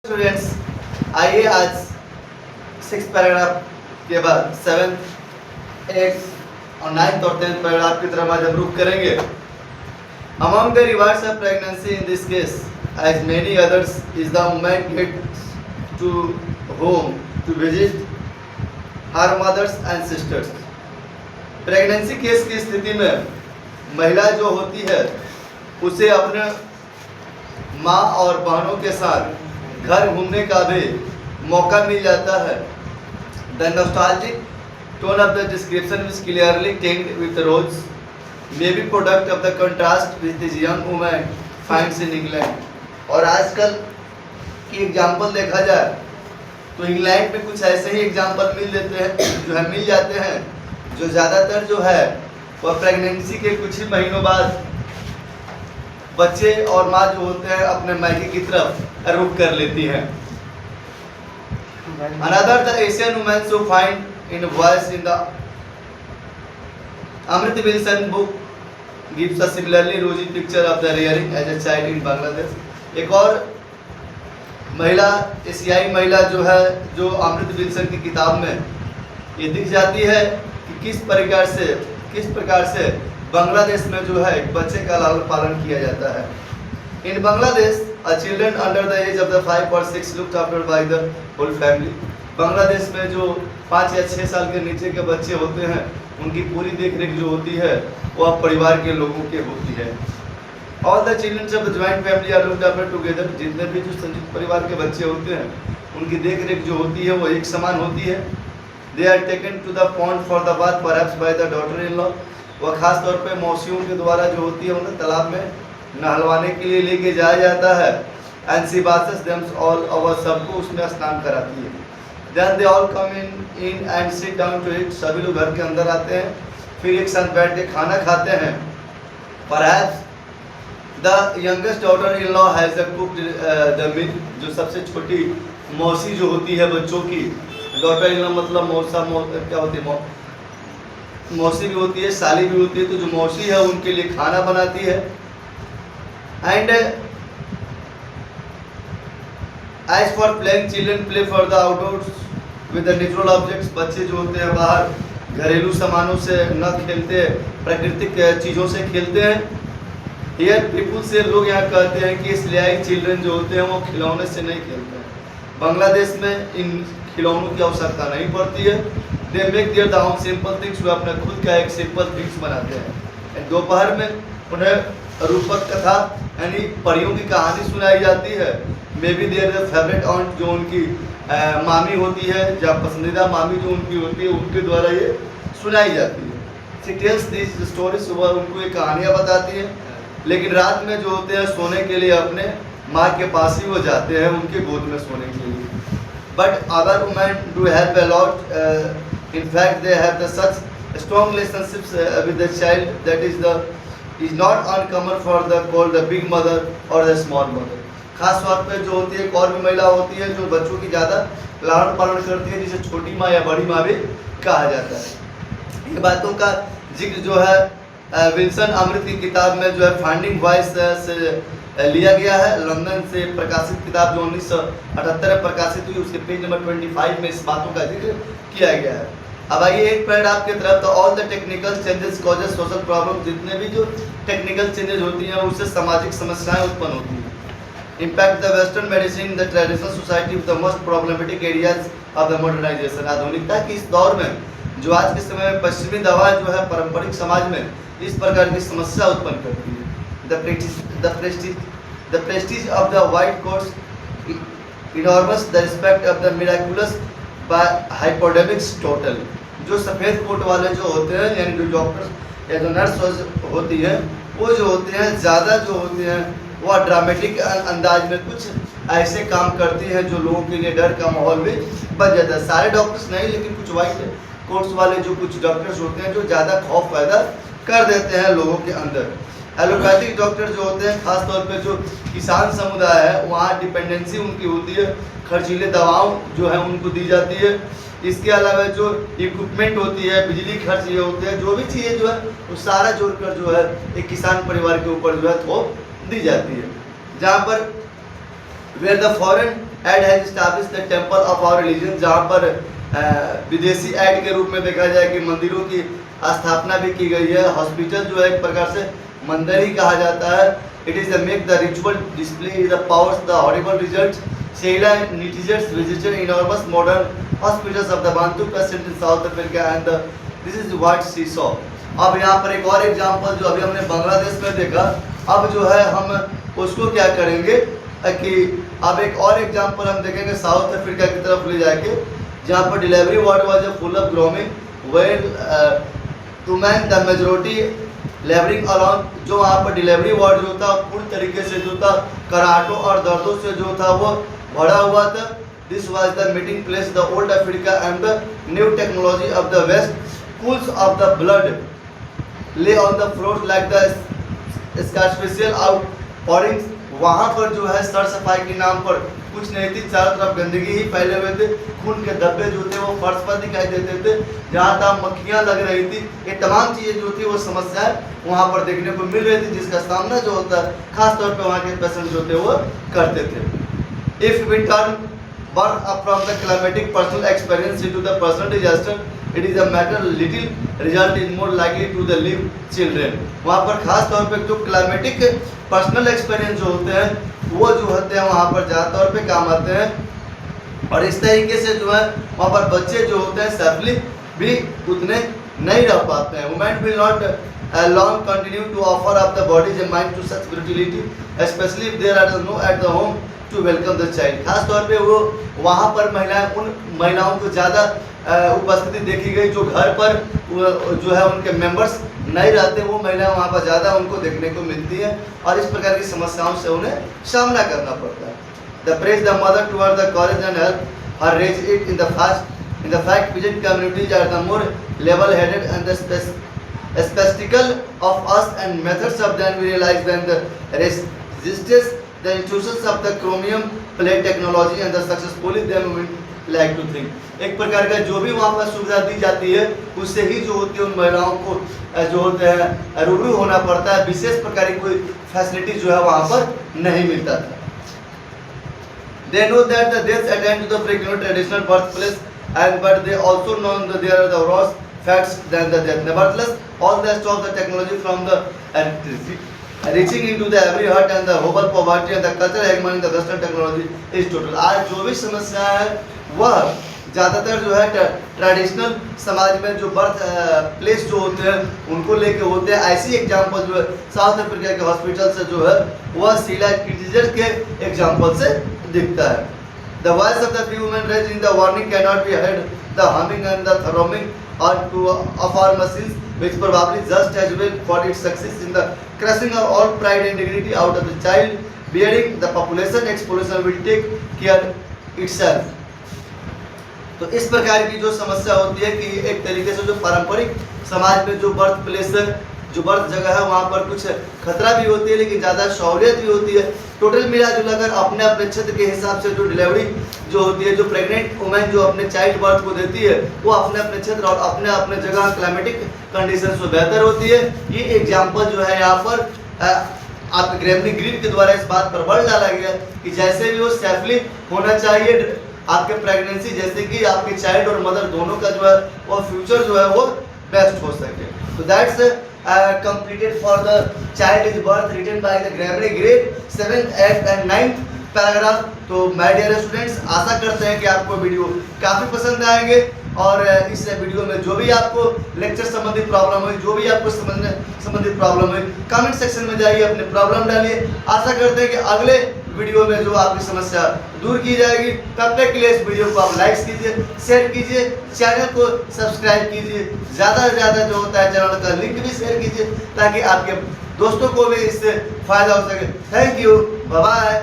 Students, आइए आज 6 paragraph के बाद 7th, 8th और 9th और 10th पैराग्राफ की तरफ आज हम रुख करेंगे। Among the rewards of pregnancy in this case, as many others, is the woman gets to home to visit her mothers and sisters. Pregnancy case की स्थिति में महिला जो होती है उसे अपने माँ और बहनों के साथ घर घूमने का भी मौका मिल जाता है। The nostalgic tone of the description is clearly tinged with rose, may be product of the contrast with this young woman finds in England. और आजकल की एग्जाम्पल देखा जाए तो इंग्लैंड में कुछ ऐसे ही एग्जाम्पल मिल जाते हैं जो ज़्यादातर जो है वह प्रेगनेंसी के कुछ ही महीनों बाद बच्चे और माँ जो होते हैं अपने मायके की तरफ रुख कर लेती हैं। Another the Asian women who find in voice in the Amrit Wilson book gives a similarly rosy picture of the rearing as a child in Bangladesh. एक और महिला एशियाई महिला जो है जो अमृत विल्सन की किताब में ये दिख जाती है कि किस प्रकार से बांग्लादेश में जो है एक बच्चे का लालन पालन किया जाता है। In Bangladesh children under the age of the 5 or 6 looked after by the whole family. Bangladesh में जो 5 या 6 साल के नीचे के बच्चे होते हैं उनकी पूरी देखरेख जो होती है वह परिवार के लोगों के होती है। All the children of the joint family are looked after together. जितने भी जो संयुक्त परिवार के बच्चे होते हैं उनकी देखरेख जो होती है वो एक समान होती है। They are taken to the pond for the bath perhaps by the daughter in law. वह खास तौर पे मौसियों के द्वारा जो होती है उन्हें तालाब में नहलवाने के लिए लेके जाया जाता है। And she bathes them all और सबको उसमें स्नान कराती है। Then they all come in and sit down to it. सभी लोग घर के अंदर आते हैं फिर एक साथ बैठ के खाना खाते हैं। Perhaps the youngest daughter in law has cooked the meal. जो सबसे छोटी मौसी जो होती है बच्चों की, डॉटर इन लॉ मतलब क्या होती है, मौसी भी होती है, साली भी होती है। तो जो मौसी है उनके लिए खाना बनाती है। And as for playing children play for the outdoors with the natural objects. बच्चे जो होते हैं बाहर घरेलू सामानों से न खेलते, प्राकृतिक चीज़ों से खेलते हैं। हियर पीपुल से लोग यहाँ कहते हैं कि इसलिए चिल्ड्रन जो होते हैं वो खिलौने से नहीं खेलते हैं। बांग्लादेश में इन खिलौनों की आवश्यकता नहीं पड़ती है। They make their the home simple things. वो अपना खुद का एक सिंपल थिंग्स बनाते हैं। दोपहर में उन्हें रूपक कथा यानी परियों की कहानी सुनाई जाती है। मे बी देयर फेवरेट ऑन्ट जो उनकी मामी होती है या पसंदीदा मामी जो उनकी होती है उनके द्वारा ये सुनाई जाती है। She tells this story. सुबह उनको ये कहानियाँ बताती है लेकिन रात में जो होते हैं सोने के लिए अपने माँ के पास ही वो जाते हैं उनके गोद में सोने के लिए। But other women do help a lot. In fact, they have such strong relationships with the child that is not uncommon for the called the big mother or the small mother. खास तौर पे जो होती है एक और भी महिला होती है जो बच्चों की ज़्यादा लालन पालन करती है जिसे छोटी माँ या बड़ी माँ भी कहा जाता है। ये बातों का जिक्र जो है विल्सन अमृत की किताब में जो है फाइंडिंग वॉइस से लिया गया है। लंदन से प्रकाशित किताब जो 1978 में प्रकाशित हुई उसके पेज नंबर 25 में इस बातों का जिक्र किया गया है। अब आइए एक पैराग्राफ की तरफ। तो all the technical changes causes social problem. जितने भी जो टेक्निकल चेंजेस होती हैं उससे सामाजिक समस्याएं उत्पन्न होती हैं। Impact the western medicine the traditional society with the most problematic areas of the modernisation. आधुनिकता की इस दौर में जो आज के समय में पश्चिमी दवा जो है पारंपरिक समाज में इस प्रकार की समस्या उत्पन्न करती है। The prestige of the white coats enormous, the respect of the miraculous by hypodermics total। जो सफ़ेद कोट वाले जो होते हैं यानी जो डॉक्टर या जो नर्स होती हैं वो जो होते हैं ज़्यादा जो होते हैं वह ड्रामेटिक अंदाज में कुछ ऐसे काम करती हैं जो लोगों के लिए डर का माहौल भी बन जाता है। सारे डॉक्टर्स नहीं लेकिन कुछ वाइट कोट्स वाले जो कुछ डॉक्टर्स होते हैं जो ज़्यादा खौफ पैदा कर देते हैं लोगों के अंदर। एलोपैथिक डॉक्टर जो होते हैं खास तौर पे जो किसान समुदाय है वहाँ डिपेंडेंसी उनकी होती है, खर्चीले दवाओं जो है उनको दी जाती है। इसके अलावा जो इक्विपमेंट होती है, बिजली खर्च ये होते हैं, जो भी चीज़ें जो है वो सारा जोड़कर जो है एक किसान परिवार के ऊपर जो है थोप दी जाती है। जहाँ पर where the foreign aid has established the temple of our religion, जहाँ पर विदेशी ऐड के रूप में देखा जाए कि मंदिरों की स्थापना भी की गई है। हॉस्पिटल जो है एक प्रकार से मंदिर ही कहा जाता है। It is the make the ritual display the powers the horrible results Sheila netizens visited enormous modern hospitals of the Bantu present in South Africa and this is what she saw. अब यहाँ पर एक और example जो अभी हमने बांग्लादेश में देखा, अब जो है हम उसको क्या करेंगे कि अब एक और एग्जांपल हम देखेंगे साउथ अफ्रीका की तरफ ले जाके, जहाँ पर delivery ward was full of groaning well to man the majority labouring alone, जो वहाँ पर डिलीवरी वार्ड जो था पूर्ण तरीके से जो था कराहटों और दर्दों से जो था वो भरा हुआ था। This was the meeting place the old Africa and the new technology of the West, pools of the blood lay on the floor like the sacrificial outpourings. वहाँ पर जो है सर सफाई के नाम पर कुछ नहीं थी, चारों तरफ गंदगी ही फैले हुए थे, खून के धब्बे जो थे वो फर्श पर दिखाई देते थे, जहाँ तहाँ मक्खियाँ लग रही थी। ये तमाम चीज़ें जो थी वो समस्याएं वहाँ पर देखने को मिल रही थी, जिसका सामना जो होता है खासतौर पर वहाँ के पेशेंट जो थे वो करते थे। If we turn birth up from the climatic personal experience into the personal disaster, it is a matter little result is more likely to the live children। वहाँ पर खास तौर पे जो क्लाइमेटिक पर्सनल एक्सपीरियंस जो होते हैं वो जो होते हैं वहाँ पर ज़्यादा तौर पे काम आते हैं, और इस तरीके से जो है वहाँ पर बच्चे जो होते हैं सेफली भी उतने नहीं रह पाते हैं। Women will not long continue to offer up the bodies and mind to such brutality, especially if there are no at the home to welcome the child। खास तौर पे वो वहाँ पर महिलाएं, उन महिलाओं को ज़्यादा उपस्थिति देखी गई जो घर पर जो है उनके मेंबर्स नहीं रहते, वो महिलाएं वहाँ पर ज़्यादा उनको देखने को मिलती है, और इस प्रकार की समस्याओं से उन्हें सामना करना पड़ता है। The praise the mother toward the courage and help her raise it in the fact peasant communities are the more level-headed and the spectacle of us and methods of them we realize when the resistance the institutions of the chromium plate technology and the successfully them we like to think। एक प्रकार का जो भी वहाँ पर सुविधा दी जाती है उससे ही जो होती है उन महिलाओं को जो होते हैं रूबरू होना पड़ता है, विशेष प्रकार की कोई फैसिलिटी जो है वहाँ पर नहीं मिलता था। They know that the deaths attend to the frequent traditional birthplace and but they also know that there are the worse facts than the death। Nevertheless, all the rest of the technology from the reaching into the every heart and the global poverty and the cultural hegemony in the western technology is total। आज जो भी समस्या है वह ज़्यादातर जो है traditional समाज में जो बर्थ प्लेस जो होते हैं उनको लेके होते हैं। ऐसी एग्जांपल जो है साउथ अफ्रीका के हॉस्पिटल से जो है वह शीला नेटिज़ेंस के एग्जांपल से दिखता है। The voice of the few women raised in the warning cannot be heard, the humming and the thrumming of our machines, which probably just as well for its success in the crushing of all pride and dignity out of the child bearing, the population explosion will take care itself। तो इस प्रकार की जो समस्या होती है कि एक तरीके से जो पारंपरिक समाज में जो बर्थ प्लेस है, जो बर्थ जगह है वहाँ पर कुछ खतरा भी होती है लेकिन ज़्यादा सहूलियत भी होती है। टोटल मिला जुला कर अपने अपने क्षेत्र के हिसाब से जो डिलीवरी जो होती है, जो प्रेग्नेंट वुमेन जो अपने चाइल्ड बर्थ को देती है वो अपने अपने क्षेत्र और अपने अपने जगह क्लाइमेटिक कंडीशन से बेहतर होती है। ये एग्जाम्पल जो है यहाँ पर आप ग्रेमली ग्रीन के द्वारा इस बात पर बल डाला गया कि जैसे भी वो सेफली होना चाहिए आपके प्रेगनेंसी, जैसे कि आपके चाइल्ड और मदर दोनों का जो है वो फ्यूचर जो है वो बेस्ट हो सके। तो that's completed for the child is birth written by the Gregory Grade 7th, 8th and 9th paragraph. तो माय डियर स्टूडेंट्स, आशा करते हैं कि आपको वीडियो काफ़ी पसंद आएंगे, और इस वीडियो में जो भी आपको लेक्चर संबंधित प्रॉब्लम हुई, जो भी आपको समझने संबंधित प्रॉब्लम हुई, कमेंट सेक्शन में जाइए, अपने प्रॉब्लम डालिए। आशा करते हैं कि अगले वीडियो में जो आपकी समस्या दूर की जाएगी। तब तक के लिए इस वीडियो को आप लाइक कीजिए, शेयर कीजिए, चैनल को सब्सक्राइब कीजिए, ज़्यादा से ज़्यादा जो होता है चैनल का लिंक भी शेयर कीजिए ताकि आपके दोस्तों को भी इससे फ़ायदा हो सके। Thank you, bye bye.